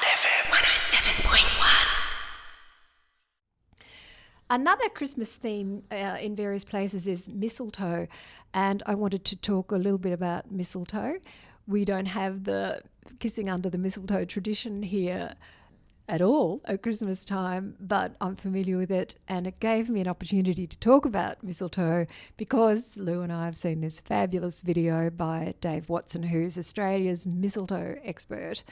FM 107.1. Another Christmas theme in various places is mistletoe, and I wanted to talk a little bit about mistletoe. We don't have the kissing under the mistletoe tradition here at all at Christmas time, but I'm familiar with it, and it gave me an opportunity to talk about mistletoe because Lou and I have seen this fabulous video by Dave Watson, who's Australia's mistletoe expert.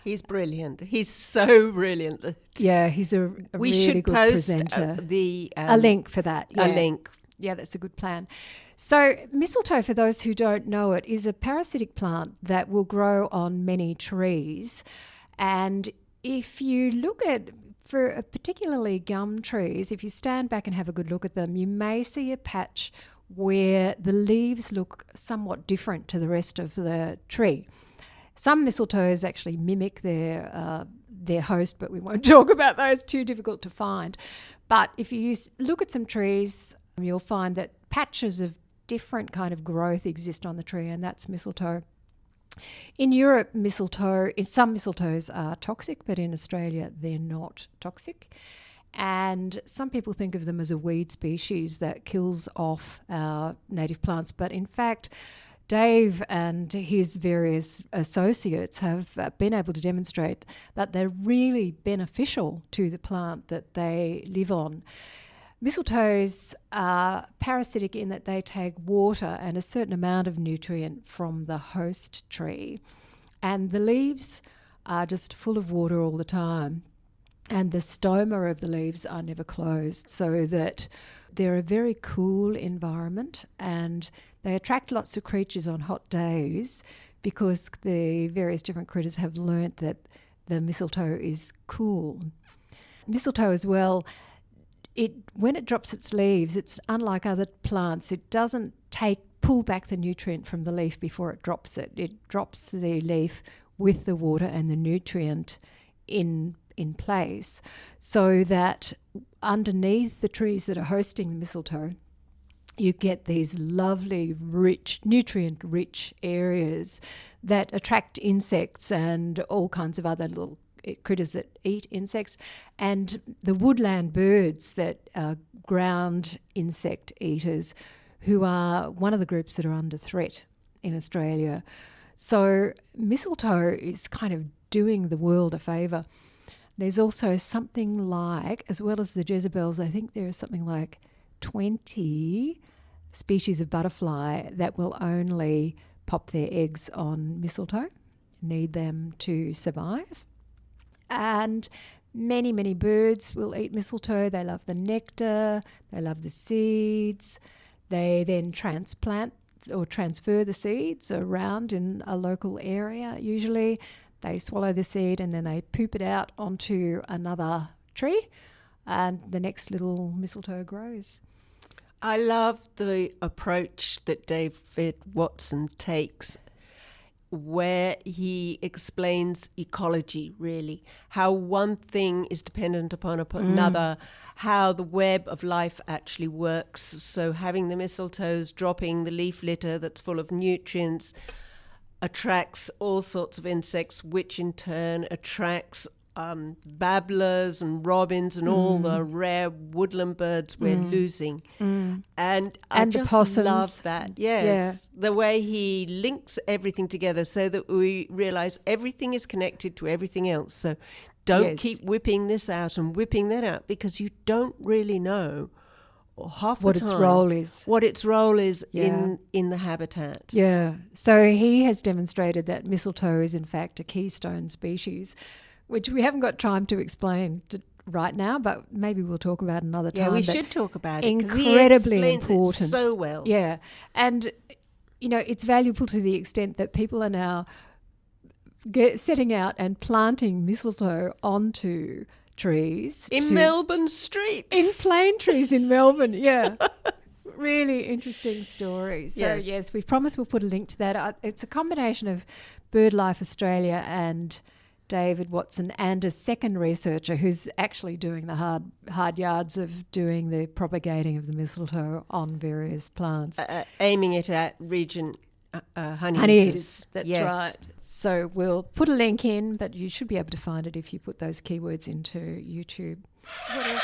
He's brilliant. He's so brilliant. Yeah, he's a We really should good post presenter. a Link for that. Yeah. A link. Yeah, that's a good plan. So mistletoe, for those who don't know it, is a parasitic plant that will grow on many trees. And if you look at, for particularly gum trees, if you stand back and have a good look at them, you may see a patch where the leaves look somewhat different to the rest of the tree. Some mistletoes actually mimic their host, but we won't talk about those, too difficult to find. But if you look at some trees, you'll find that patches of different kind of growth exist on the tree, and that's mistletoe. In Europe, some mistletoes are toxic, but in Australia they're not toxic. And some people think of them as a weed species that kills off our native plants, but in fact, Dave and his various associates have been able to demonstrate that they're really beneficial to the plant that they live on. Mistletoes are parasitic in that they take water and a certain amount of nutrient from the host tree, and the leaves are just full of water all the time, and the stoma of the leaves are never closed, so that they're a very cool environment, and they attract lots of creatures on hot days because the various different critters have learnt that the mistletoe is cool. Mistletoe as well, when it drops its leaves, it's unlike other plants. It doesn't pull back the nutrient from the leaf before it drops it. It drops the leaf with the water and the nutrient in place, so that underneath the trees that are hosting the mistletoe, you get these lovely, rich, nutrient-rich areas that attract insects and all kinds of other little critters that eat insects, and the woodland birds that are ground insect eaters, who are one of the groups that are under threat in Australia. So mistletoe is kind of doing the world a favour. There's also something like, as well as the Jezebels, I think there is something like 20 species of butterfly that will only pop their eggs on mistletoe, need them to survive. And many, many birds will eat mistletoe. They love the nectar, they love the seeds. They then transplant or transfer the seeds around in a local area. Usually they swallow the seed and then they poop it out onto another tree, and the next little mistletoe grows. I love the approach that David Watson takes, where he explains ecology, really, how one thing is dependent upon another, how the web of life actually works. So having the mistletoes dropping the leaf litter that's full of nutrients attracts all sorts of insects, which in turn attracts babblers and robins and all the rare woodland birds we're losing. And I just love that. Yes. Yeah. The way he links everything together so that we realize everything is connected to everything else. So don't keep whipping this out and whipping that out, because you don't really know half the time what its role is in the habitat. Yeah. So he has demonstrated that mistletoe is in fact a keystone species, which we haven't got time to explain right now, but maybe we'll talk about another time. Yeah, we should talk about it. Incredibly he explains important. It so well. Yeah. And, it's valuable to the extent that people are now setting out and planting mistletoe onto trees. In Melbourne streets. In plane trees in Melbourne, yeah. Really interesting story. So, yes, we promise we'll put a link to that. It's a combination of BirdLife Australia and David Watson and a second researcher who's actually doing the hard yards of doing the propagating of the mistletoe on various plants. Aiming it at region honey, Honey eaters. eaters, that's Yes. right. So we'll put a link in, but you should be able to find it if you put those keywords into YouTube. What else?